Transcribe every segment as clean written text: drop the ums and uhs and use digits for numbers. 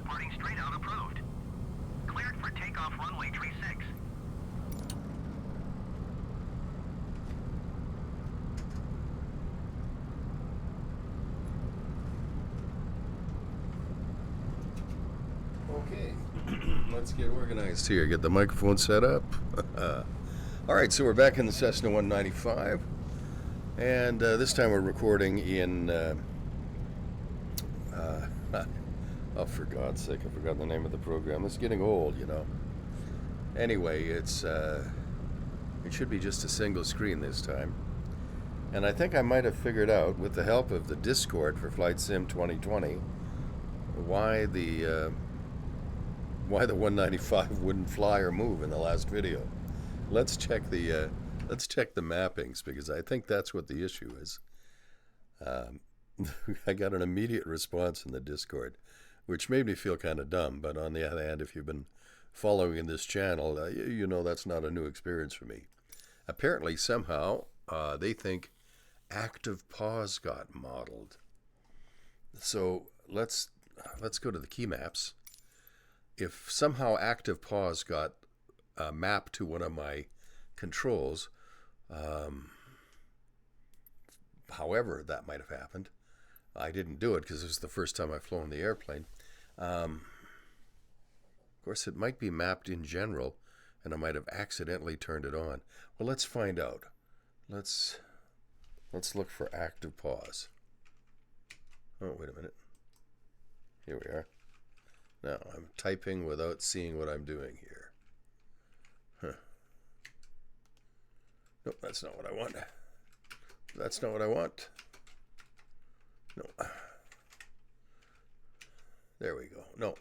departing straight out approved. Cleared for takeoff runway 36. Okay, let's get organized here. Get the microphone set up. All right, so we're back in the Cessna 195, and this time we're recording in. Oh, for God's sake, I forgot the name of the program. It's getting old, you know. Anyway, it should be just a single screen this time, and I think I might have figured out, with the help of the Discord for Flight Sim 2020, why the 195 wouldn't fly or move in the last video. Let's check the mappings, because I think that's what the issue is. I got an immediate response in the Discord, which made me feel kind of dumb. But on the other hand, if you've been following this channel, you know that's not a new experience for me. Apparently, somehow, they think active pause got modeled. So let's go to the key maps. If somehow active pause got mapped to one of my controls, however that might have happened, I didn't do it because it was the first time I've flown the airplane. Of course, it might be mapped in general, and I might have accidentally turned it on. Well, let's find out. Let's look for active pause. Oh, wait a minute. Here we are. Now, I'm typing without seeing what I'm doing here. Huh. Nope, that's not what I want. That's not what I want. No. There we go. No.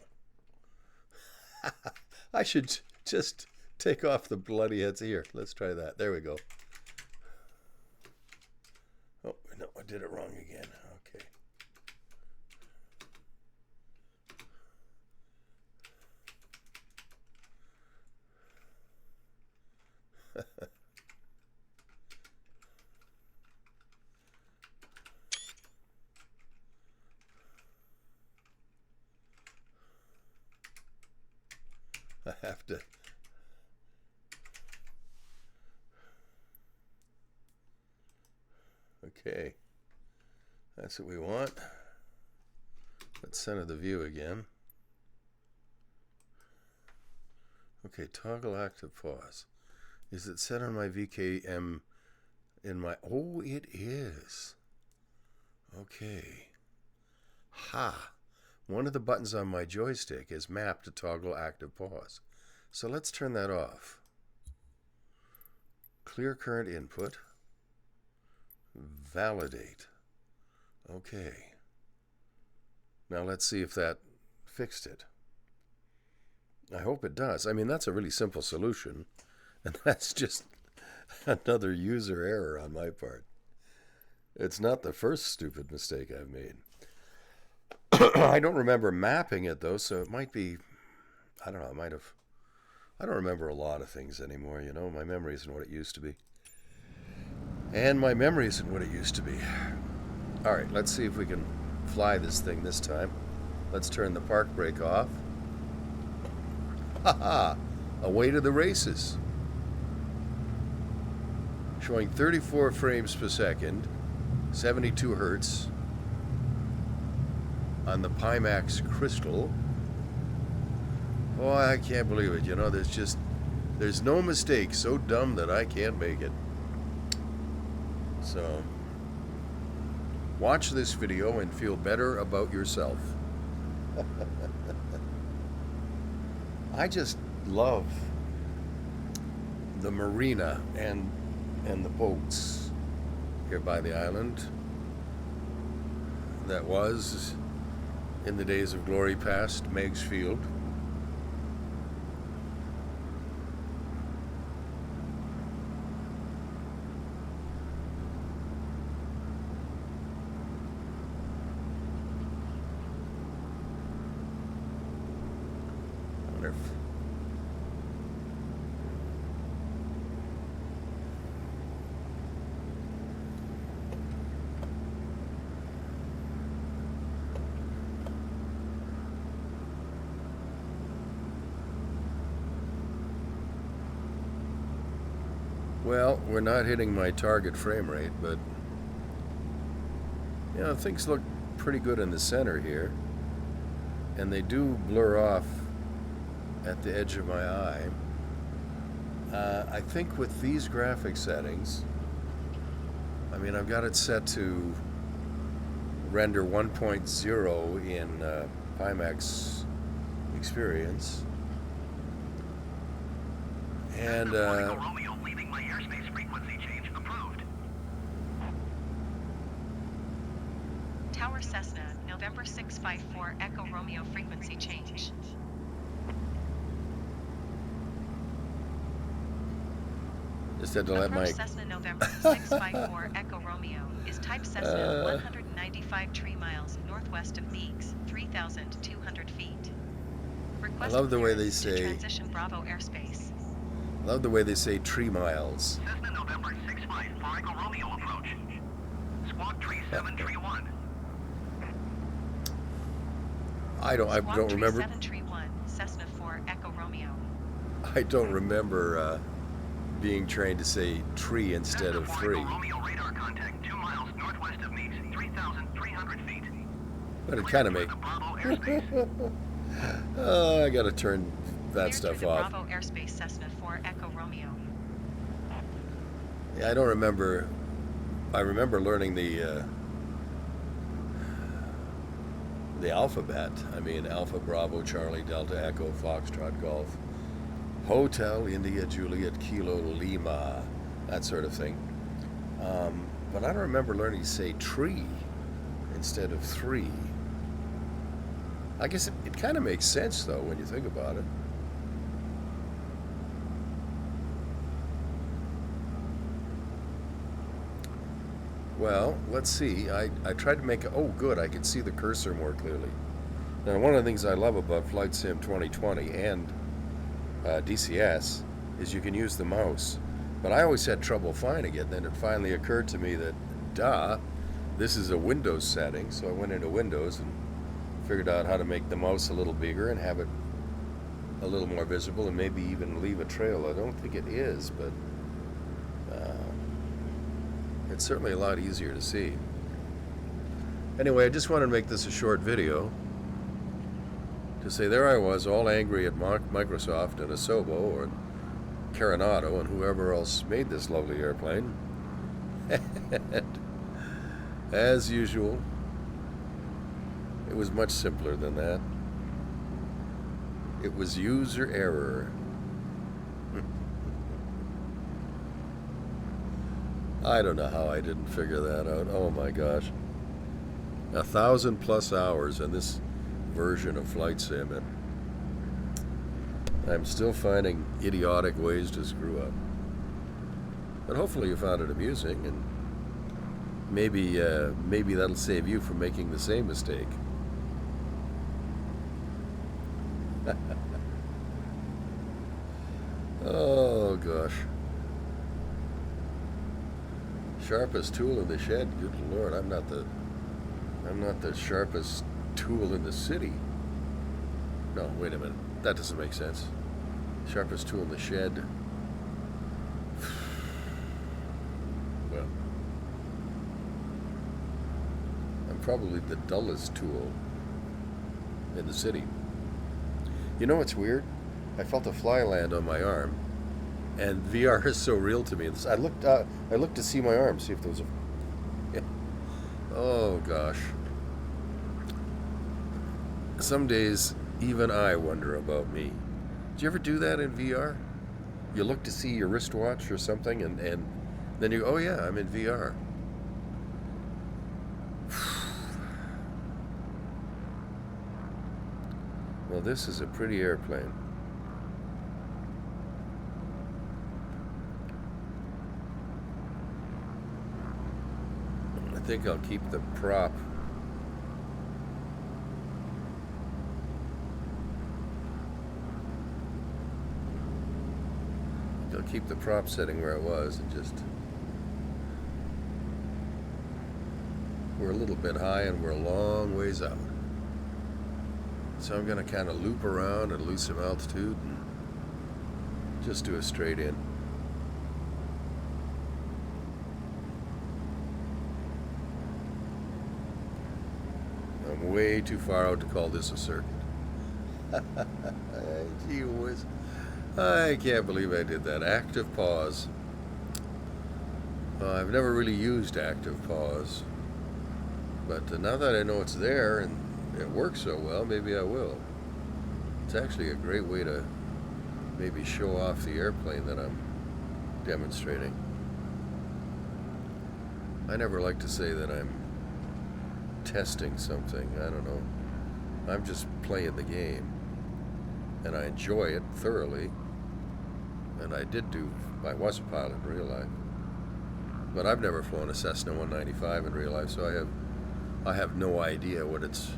I should just take off the bloody heads here. Let's try that. There we go. Oh, no, I did it wrong again. Okay. I have to. Okay. That's what we want. Let's center the view again. Okay, toggle active pause. Is it set on my VKM in my... Oh, it is. Okay. Ha! One of the buttons on my joystick is mapped to toggle active pause. So let's turn that off. Clear current input. Validate. Okay. Now let's see if that fixed it. I hope it does. I mean, that's a really simple solution, and that's just another user error on my part. It's not the first stupid mistake I've made. I don't remember mapping it, though, so it might be, I don't know, I don't remember a lot of things anymore, you know. My memory isn't what it used to be. And my memory isn't what it used to be. All right, let's see if we can fly this thing this time. Let's turn the park brake off. Ha-ha! Away to the races. Showing 34 frames per second, 72 hertz. On the Pimax Crystal. Oh, I can't believe it. You know, there's no mistake so dumb that I can't make it. So, watch this video and feel better about yourself. I just love the marina and the boats here by the island. That was, in the days of glory past, Meigs Field. I wonder if Well, we're not hitting my target frame rate, but things look pretty good in the center here, and they do blur off at the edge of my eye. I think with these graphic settings, I mean, I've got it set to render 1.0 in Pimax Experience, and Echo Romeo leaving my airspace frequency change approved. Tower Cessna, November 654, Echo Romeo frequency change. just had to let my Cessna, November 654, Echo Romeo is type Cessna, 195 tree miles northwest of Meeks, 3,200 feet. I love the way they say transition Bravo airspace. I love the way they say tree miles. Cessna November 654 Echo Romeo approach. Squawk tree 731. I don't remember. 731, Cessna 4 Echo Romeo. I don't remember being trained to say tree instead of three. Echo Romeo radar contact 2 miles northwest of Meeks, 3,300 feet. But it kind of makes. Bravo airspace. I gotta turn that stuff off. Bravo airspace, Cessna 4 Echo Romeo. Yeah, I don't remember. I remember learning the alphabet. I mean, Alpha, Bravo, Charlie, Delta, Echo, Foxtrot, Golf, Hotel, India, Juliet, Kilo, Lima, that sort of thing. But I don't remember learning to say tree instead of three. I guess it kind of makes sense, though, when you think about it. Well, let's see. I tried to make it. Oh, good. I can see the cursor more clearly. Now, one of the things I love about Flight Sim 2020 and DCS is you can use the mouse. But I always had trouble finding it. Then it finally occurred to me that, this is a Windows setting. So I went into Windows and figured out how to make the mouse a little bigger and have it a little more visible and maybe even leave a trail. I don't think it is, but it's certainly a lot easier to see. Anyway, I just wanted to make this a short video to say there I was, all angry at Microsoft and Asobo and Carenado and whoever else made this lovely airplane. And as usual, it was much simpler than that. It was user error. I don't know how I didn't figure that out. Oh my gosh. 1,000+ hours in this version of Flight Sim, and I'm still finding idiotic ways to screw up. But hopefully you found it amusing, and maybe that'll save you from making the same mistake. Oh gosh. Sharpest tool in the shed. Good Lord, I'm not the sharpest tool in the city. No, wait a minute. That doesn't make sense. Sharpest tool in the shed. Well, I'm probably the dullest tool in the city. You know what's weird? I felt a fly land on my arm, and VR is so real to me. I looked to see my arm, see if there was a. Yeah. Oh gosh. Some days, even I wonder about me. Did you ever do that in VR? You look to see your wristwatch or something, and then you go, oh yeah, I'm in VR. Well, this is a pretty airplane. I think I'll keep the prop. I'll keep the prop setting where it was, and just, we're a little bit high and we're a long ways out. So I'm going to kind of loop around and lose some altitude and just do a straight in. way too far out to call this a circuit. Gee whiz. I can't believe I did that. Active pause. I've never really used active pause. But now that I know it's there and it works so well, maybe I will. It's actually a great way to maybe show off the airplane that I'm demonstrating. I never like to say that I'm testing something. I don't know. I'm just playing the game. And I enjoy it thoroughly. And I was a pilot in real life. But I've never flown a Cessna 195 in real life, so I have no idea what its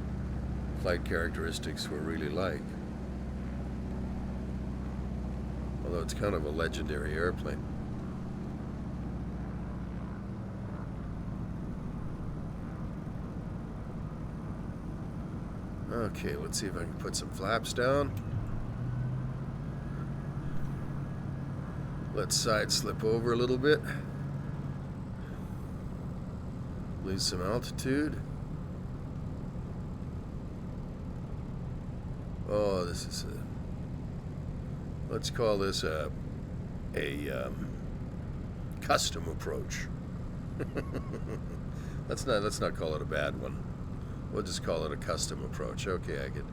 flight characteristics were really like. Although it's kind of a legendary airplane. Okay, let's see if I can put some flaps down. Let's side slip over a little bit. Lose some altitude. Oh, this is let's call this a custom approach. let's not call it a bad one. We'll just call it a custom approach. Okay, I could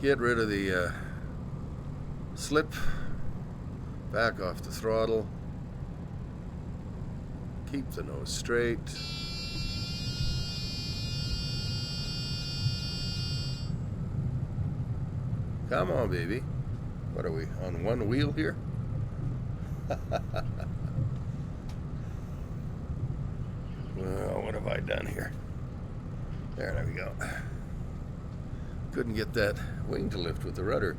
get rid of the slip, back off the throttle, keep the nose straight. Come on, baby. What are we, on one wheel here? Well, what have I done here? There we go. Couldn't get that wing to lift with the rudder.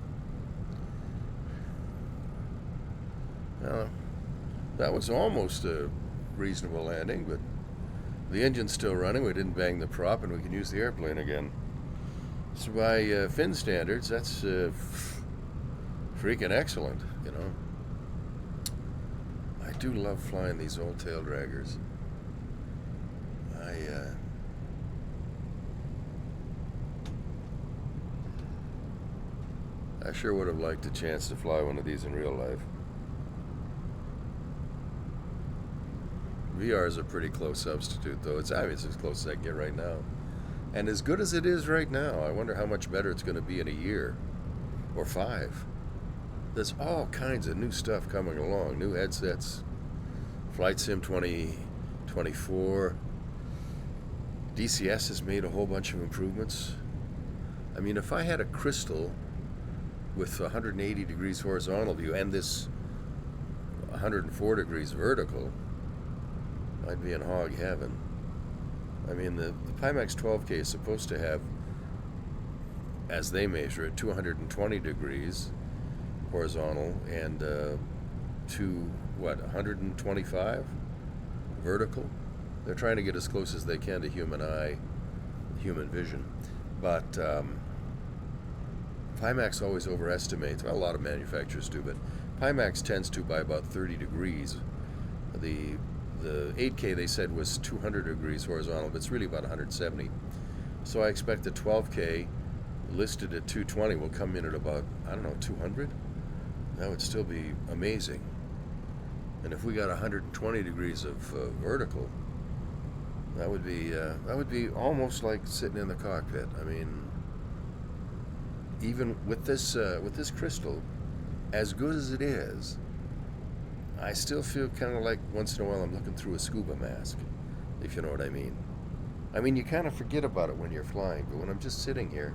Well, that was almost a reasonable landing, but the engine's still running. We didn't bang the prop, and we can use the airplane again. So by fin standards, that's freaking excellent, you know. I do love flying these old tail draggers. I sure would have liked a chance to fly one of these in real life. VR is a pretty close substitute, though. It's as close as I can get right now. And as good as it is right now, I wonder how much better it's going to be in a year or 5. There's all kinds of new stuff coming along. New headsets, Flight Sim 2024. DCS has made a whole bunch of improvements. I mean, if I had a crystal with 180 degrees horizontal view and this 104 degrees vertical, I'd be in hog heaven. I mean, the Pimax 12K is supposed to have, as they measure it, 220 degrees horizontal and 125 vertical. They're trying to get as close as they can to human eye, human vision. But Pimax always overestimates. Well, a lot of manufacturers do, but Pimax tends to by about 30 degrees. The 8K they said was 200 degrees horizontal, but it's really about 170. So I expect the 12K listed at 220 will come in at about, I don't know, 200. That would still be amazing. And if we got 120 degrees of vertical, that would be almost like sitting in the cockpit. I mean, even with this crystal, as good as it is, I still feel kind of like once in a while I'm looking through a scuba mask, if you know what I mean. I mean, you kind of forget about it when you're flying, but when I'm just sitting here,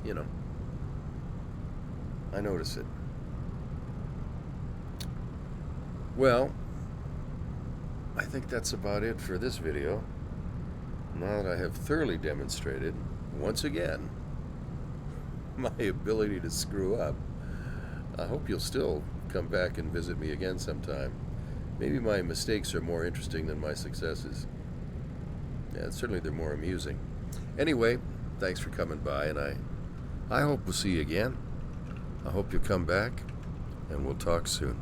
you know, I notice it. Well, I think that's about it for this video. Now that I have thoroughly demonstrated, once again, my ability to screw up, I hope you'll still come back and visit me again sometime. Maybe my mistakes are more interesting than my successes. Yeah, certainly they're more amusing. Anyway, thanks for coming by, and I hope we'll see you again. I hope you'll come back, and we'll talk soon.